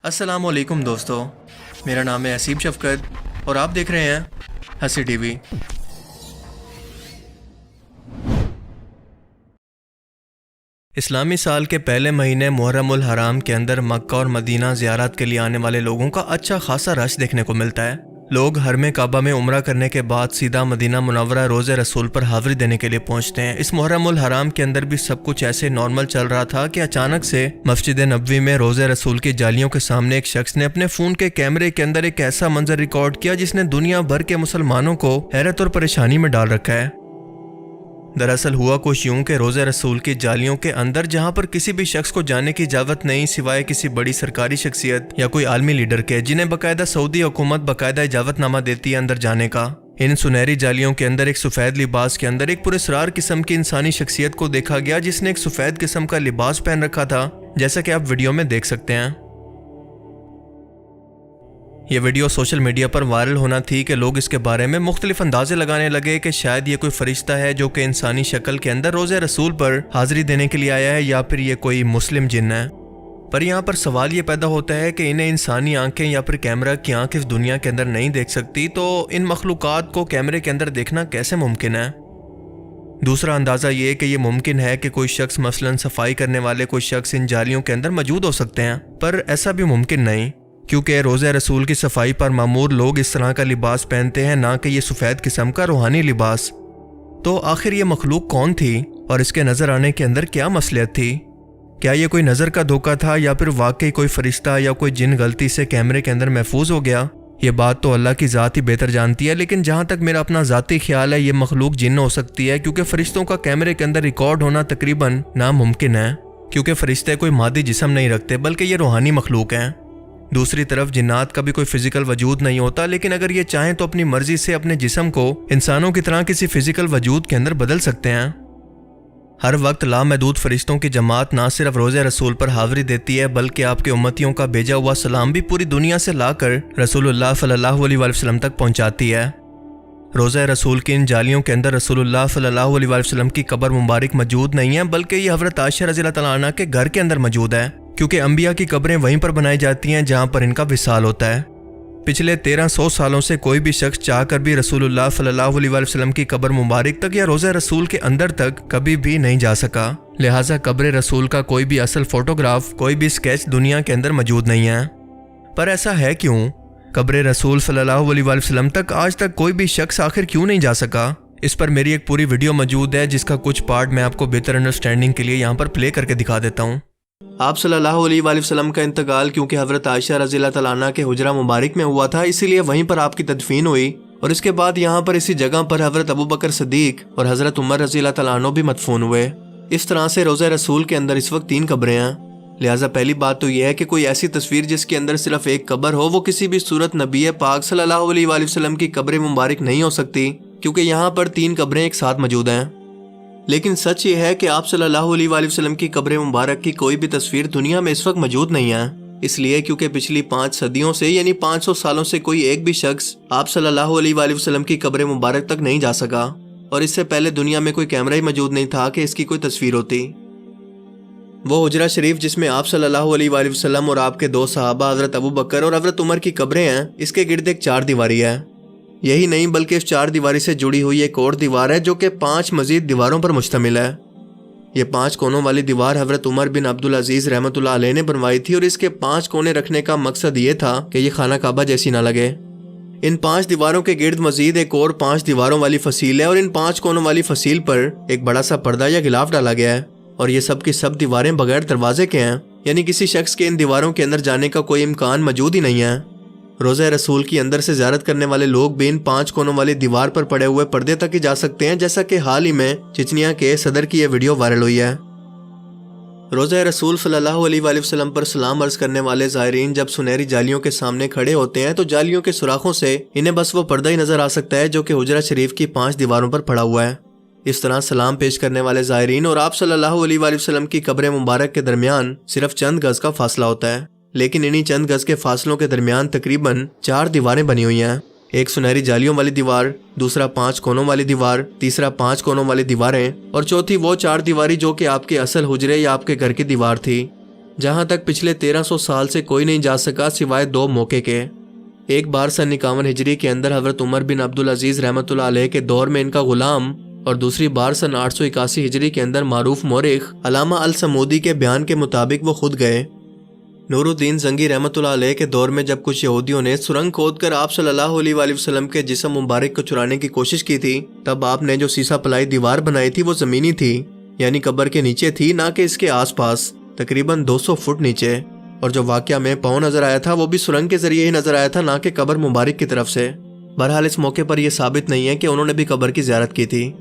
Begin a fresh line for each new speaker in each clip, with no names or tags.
अस्सलाम वालेकुम दोस्तों, मेरा नाम है असीब शफकत और आप देख रहे हैं हंसी टीवी। इस्लामी साल के पहले महीने मुहर्रम उल हराम के अंदर मक्का और मदीना ज़ियारत के लिए आने वाले लोगों का अच्छा खासा रश देखने को मिलता है। लोग हरमे काबा में उम्रा करने के बाद सीधा मदीना मुनव्वरा रोज़े रसूल पर हाज़री देने के लिए पहुंचते हैं। इस मुहर्रम उल हराम के अंदर भी सब कुछ ऐसे नॉर्मल चल रहा था कि अचानक से मस्जिद नबवी में रोज़े रसूल की जालियों के सामने एक शख्स ने अपने फ़ोन के कैमरे के अंदर एक ऐसा मंजर रिकॉर्ड किया जिसने दुनिया भर के मुसलमानों को हैरत और परेशानी में डाल रखा है। दरअसल हुआ कुछ यूं कि रोज़े रसूल की जालियों के अंदर जहां पर किसी भी शख्स को जाने की इजाज़त नहीं सिवाय किसी बड़ी सरकारी शख्सियत या कोई आलमी लीडर के, जिन्हें बाकायदा सऊदी हुकूमत बाकायदा इजाज़तनामा देती है अंदर जाने का। इन सुनहरी जालियों के अंदर एक सफ़ेद लिबास के अंदर एक पुरस्रार किस्म की इंसानी शख्सियत को देखा गया जिसने एक सफ़ेद किस्म का लिबास पहन रखा था, जैसा कि आप वीडियो में देख सकते हैं। ये वीडियो सोशल मीडिया पर वायरल होना थी कि लोग इसके बारे में मुख्तलिफ अंदाजे लगाने लगे कि शायद ये कोई फरिश्ता है जो कि इंसानी शक्ल के अंदर रोज़े रसूल पर हाज़री देने के लिए आया है या फिर ये कोई मुस्लिम जिन्न है। पर यहाँ पर सवाल ये पैदा होता है कि इन्हें इंसानी आंखें या फिर कैमरा की आंख इस दुनिया के अंदर नहीं देख सकती, तो इन मखलूक़ात को कैमरे के अंदर देखना कैसे मुमकिन है। दूसरा अंदाज़ा ये कि ये मुमकिन है कि कोई शख्स मसलन सफाई करने वाले कोई शख्स इन जालियों के अंदर मौजूद हो सकते हैं, पर ऐसा भी मुमकिन नहीं, क्योंकि रोज़े रसूल की सफाई पर मामूर लोग इस तरह का लिबास पहनते हैं, ना कि ये सफ़ेद किस्म का रूहानी लिबास। तो आखिर ये मखलूक कौन थी और इसके नज़र आने के अंदर क्या मसलियत थी? क्या ये कोई नज़र का धोखा था या फिर वाकई कोई फरिश्ता या कोई जिन गलती से कैमरे के अंदर महफूज हो गया? ये बात तो अल्लाह की ज़ात ही बेहतर जानती है, लेकिन जहाँ तक मेरा अपना ज़ाती ख्याल है ये मखलूक जिन्न हो सकती है, क्योंकि फरिश्तों का कैमरे के अंदर रिकॉर्ड होना तकरीबन नामुमकिन है, क्योंकि फरिश्ते कोई मादी जिस्म नहीं रखते बल्कि ये रूहानी मखलूक हैं। दूसरी तरफ जिन्नात का भी कोई फिजिकल वजूद नहीं होता, लेकिन अगर ये चाहें तो अपनी मर्जी से अपने जिस्म को इंसानों की तरह किसी फिजिकल वजूद के अंदर बदल सकते हैं। हर वक्त लामहदूद फरिश्तों की जमात ना सिर्फ रोज़े रसूल पर हाज़री देती है बल्कि आपके उम्मतियों का भेजा हुआ सलाम भी पूरी दुनिया से लाकर रसूलुल्लाह सल्लल्लाहु अलैहि वसल्लम तक पहुँचाती है। रोज़े रसूल की इन जालियों के अंदर रसूलुल्लाह सल्लल्लाहु अलैहि वसल्लम की कब्र मुबारक मौजूद नहीं है, बल्कि ये हज़रत आयशा रज़ियल्लाहु तआला अन्हा के घर के अंदर मौजूद है, क्योंकि अंबिया की कब्रें वहीं पर बनाई जाती हैं जहां पर इनका विसाल होता है। पिछले 1300 सालों से कोई भी शख्स चाहकर भी रसूलुल्लाह सल्लल्लाहु अलैहि वसल्लम की कब्र मुबारक तक या रोज़े रसूल के अंदर तक कभी भी नहीं जा सका। लिहाजा कब्र रसूल का कोई भी असल फोटोग्राफ, कोई भी स्केच दुनिया के अंदर मौजूद नहीं है। पर ऐसा है क्यों? कब्र रसूल सल्लल्लाहु अलैहि वसल्लम तक आज तक कोई भी शख्स आखिर क्यों नहीं जा सका? इस पर मेरी एक पूरी वीडियो मौजूद है, जिसका कुछ पार्ट मैं आपको बेहतर अंडरस्टैंडिंग के लिए यहाँ पर प्ले करके दिखा देता हूँ। आप सल्लल्लाहु अलैहि वसल्लम का इंतकाल क्योंकि हज़रत आयशा रज़ियल्लाहु तआला अन्हा के हुजरा मुबारक में हुआ था, इसीलिए वहीं पर आपकी तदफीन हुई, और इसके बाद यहाँ पर इसी जगह पर हज़रत अबू बकर सिद्दीक और हज़रत उमर रज़ियल्लाहु तआला अन्हु भी मदफून हुए। इस तरह से रोज़े रसूल के अंदर इस वक्त 3 कब्रें हैं। लिहाजा पहली बात तो यह है कि कोई ऐसी तस्वीर जिसके अंदर सिर्फ एक कब्र हो वो किसी भी सूरत नबी पाक सल्लल्लाहु अलैहि वसल्लम की कब्र मुबारक नहीं हो सकती, क्योंकि यहाँ पर 3 कब्रें एक साथ मौजूद हैं। लेकिन सच ये है कि आप सल्लल्लाहु अलैहि वसल्लम की कब्र मुबारक की कोई भी तस्वीर दुनिया में इस वक्त मौजूद नहीं है। इसलिए क्योंकि पिछली 5 सदियों से यानी 500 सालों से कोई एक भी शख्स आप सल्लल्लाहु अलैहि वसल्लम की कब्र मुबारक तक नहीं जा सका, और इससे पहले दुनिया में कोई कैमरा ही मौजूद नहीं था कि इसकी कोई तस्वीर होती। वो हुजरा शरीफ जिसमें आप सल्लल्लाहु अलैहि वसल्लम और आपके 2 सहाबा हज़रत अबू बकर और हज़रत उमर की कब्रें हैं, इसके गिर्द एक 4 दीवारी है। यही नहीं बल्कि इस 4 दीवारी से जुड़ी हुई एक और दीवार है जो कि 5 मजीद दीवारों पर मुश्तमिल है। ये 5 कोनों वाली दीवार हज़रत उमर बिन अब्दुल अजीज़ रहमतुल्लाह अलैह ने बनवाई थी, और इसके 5 कोने रखने का मकसद ये था कि ये खाना काबा जैसी ना लगे। इन 5 दीवारों के गिर्द मजीद एक और 5 दीवारों वाली फसील है, और इन 5 कोनों वाली फसील पर एक बड़ा सा पर्दा या गिलाफ डाला गया है, और ये सब की सब दीवारें बगैर दरवाजे के हैं, यानी किसी शख्स के इन दीवारों के अंदर जाने का कोई इम्कान मौजूद ही नहीं है। रोज़े रसूल की अंदर से ज़ियारत करने वाले लोग भी इन 5 कोनों वाली दीवार पर पड़े हुए पर्दे तक ही जा सकते हैं, जैसा कि हाल ही में चेचनिया के सदर की यह वीडियो वायरल हुई है। रोज़े रसूल सल्लल्लाहु अलैहि वसल्लम पर सलाम अर्ज करने वाले ज़ायरीन जब सुनहरी जालियों के सामने खड़े होते हैं तो जालियों के सुराखों से इन्हें बस वो पर्दा ही नजर आ सकता है जो कि हुजरा शरीफ की 5 दीवारों पर पड़ा हुआ है। इस तरह सलाम पेश करने वाले ज़ायरीन और आप सल्लल्लाहु अलैहि वसल्लम की कब्र मुबारक के दरमियान सिर्फ चंद गज का फासला होता है, लेकिन इन्हीं चंद गज के फासलों के दरमियान तकरीबन 4 दीवारें बनी हुई हैं। एक सुनहरी जालियों वाली दीवार, दूसरा 5 कोनों वाली दीवार, तीसरा 5 कोनों वाली दीवारें, और चौथी वो 4 दीवारी जो कि आपके असल हुजरे या आपके घर की दीवार थी। जहाँ तक पिछले 1300 साल से कोई नहीं जा सका सिवाय 2 मौके के। एक बार सन 51 हिजरी के अंदर हज़रत उमर बिन अब्दुल अजीज़ रहमतुल्लाह अलैह के दौर में इनका गुलाम, और दूसरी बार सन 881 हिजरी के अंदर मारूफ मौरिख अलामा अल समूदी के बयान के मुताबिक वो खुद गए। नूरुद्दीन जंगी रहमतुल्लाह अलैह के दौर में जब कुछ यहूदियों ने सुरंग खोदकर आप सल्लल्लाहु अलैहि वसल्लम के जिस्म मुबारक को चुराने की कोशिश की थी, तब आपने जो सीसा पलाई दीवार बनाई थी वो ज़मीनी थी, यानी कब्र के नीचे थी, ना कि इसके आसपास, तकरीबन 200 फुट नीचे। और जो वाक़या में पाँव नजर आया था वो भी सुरंग के जरिए ही नजर आया था, ना कि कब्र मुबारक की तरफ से। बहरहाल इस मौके पर यह साबित नहीं है कि उन्होंने भी कब्र की ज़ियारत की थी।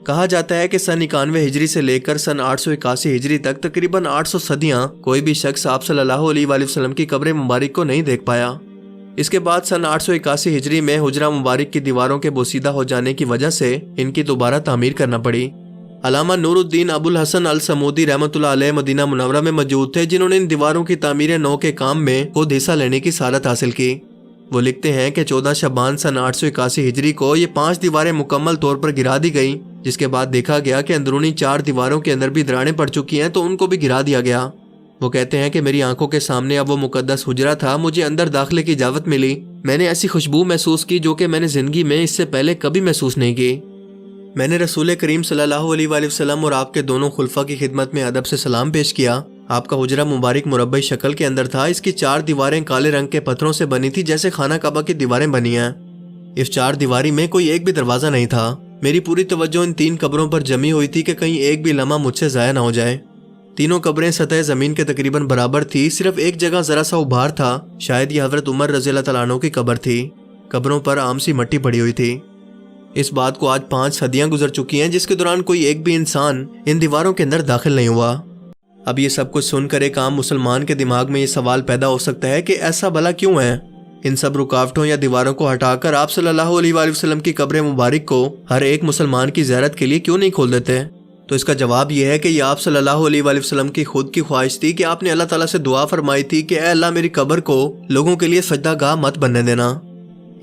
कहा जाता है कि सन 91 हिजरी से लेकर सन 881 हिजरी तक तकरीबन 800 सदियां कोई भी शख्स आप सल्लल्लाहु अलैहि वसल्लम की कब्र मुबारक को नहीं देख पाया। इसके बाद सन 881 हिजरी में हुजरा मुबारक की दीवारों के बोसीदा हो जाने की वजह से इनकी दोबारा तामीर करना पड़ी। अलामा नूरुद्दीन अबुल हसन अल समूदी रहमतुल्लाह अलैह मदीना मुनव्वरा में मौजूद थे, जिन्होंने इन दीवारों की तामीर नौ के काम में खुद हिस्सा लेने की सआदत हासिल की। वो लिखते हैं कि 14 शबान सन 881 हिजरी को ये 5 दीवारें मुकम्मल तौर पर गिरा दी गई, जिसके बाद देखा गया कि अंदरूनी 4 दीवारों के अंदर भी दरारें पड़ चुकी हैं, तो उनको भी गिरा दिया गया। वो कहते हैं कि मेरी आंखों के सामने अब वो मुकद्दस हुजरा था, मुझे अंदर दाखिले की इजाज़त मिली। मैंने ऐसी खुशबू महसूस की जो कि मैंने ज़िंदगी में इससे पहले कभी महसूस नहीं की। मैंने रसूल करीम सल्लल्लाहु अलैहि वसल्लम और आपके दोनों खुलफा की खिदमत में अदब से सलाम पेश किया। आपका हुजरा मुबारक मुरब्बई शक्ल के अंदर था। इसकी 4 दीवारें काले रंग के पत्थरों से बनी थी, जैसे खाना काबा की दीवारें बनी हैं। इस 4 दीवारी में कोई एक भी दरवाज़ा नहीं था। मेरी पूरी तवज्जो इन 3 कब्रों पर जमी हुई थी कि कहीं एक भी लम्हा मुझसे ज़ाया ना हो जाए। तीनों कब्रें सतह ज़मीन के तकरीबन बराबर थी, सिर्फ एक जगह ज़रा सा उभार था, शायद ये हज़रत उमर रज़ियल्लाहु तआला अन्हु की कब्र थी। कब्रों पर आम सी मट्टी पड़ी हुई थी। इस बात को आज 5 सदियां गुजर चुकी हैं, जिसके दौरान कोई एक भी इंसान इन दीवारों के अंदर दाखिल नहीं हुआ। अब ये सब कुछ सुनकर एक आम मुसलमान के दिमाग में ये सवाल पैदा हो सकता है कि ऐसा भला क्यों है? इन सब रुकावटों या दीवारों को हटाकर आप सल्लल्लाहु अलैहि वसल्लम की कब्र मुबारक को हर एक मुसलमान की ज़ियारत के लिए क्यों नहीं खोल देते? तो इसका जवाब यह है कि ये आप सल्लल्लाहु अलैहि वसल्लम की खुद की ख्वाहिश थी कि आपने अल्लाह ताला से दुआ फरमाई थी कि ऐ अल्लाह, मेरी कब्र को लोगों के लिए सजदा गाह मत बनने देना।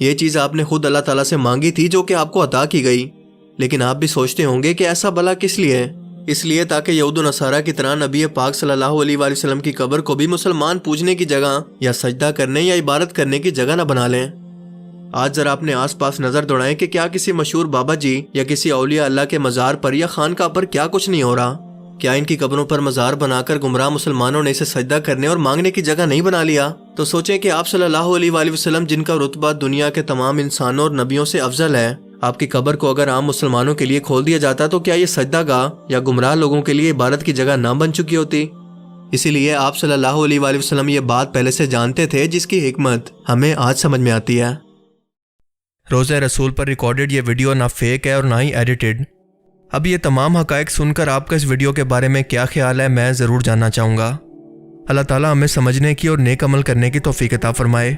ये चीज़ आपने खुद अल्लाह ताला से मांगी थी, जो कि आपको अता की गई। लेकिन आप भी सोचते होंगे कि ऐसा भला किस लिए? इसलिए ताकि यहूद व नसारा की तरह नबी पाक सल्लल्लाहु अलैहि वसल्लम की कब्र को भी मुसलमान पूजने की जगह या सजदा करने या इबादत करने की जगह न बना लें। आज जरा अपने आसपास नजर दौड़ाएं कि क्या किसी मशहूर बाबा जी या किसी औलिया अल्लाह के मज़ार पर या खानका पर क्या कुछ नहीं हो रहा? क्या इनकी कब्रों पर मज़ार बनाकर गुमराह मुसलमानों ने इसे सजदा करने और मांगने की जगह नहीं बना लिया? तो सोचें कि आप सल्लल्लाहु अलैहि वसल्लम, जिनका रुतबा दुनिया के तमाम इंसानों और नबियों से अफजल है, आपकी कब्र को अगर आम मुसलमानों के लिए खोल दिया जाता तो क्या ये सजदा गाह या गुमराह लोगों के लिए इबादत की जगह ना बन चुकी होती? इसीलिए आप सल्लल्लाहु अलैहि वसल्लम ये बात पहले से जानते थे, जिसकी हिकमत हमें आज समझ में आती है। रोज़े रसूल पर रिकॉर्डेड ये वीडियो ना फेक है और ना ही एडिटेड। अब ये तमाम हक़ाइक़ सुनकर आपका इस वीडियो के बारे में क्या ख्याल है, मैं ज़रूर जानना चाहूँगा। अल्लाह ताला हमें समझने की और नेक अमल करने की तौफ़ीक़ अता फ़रमाए।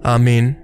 आमीन।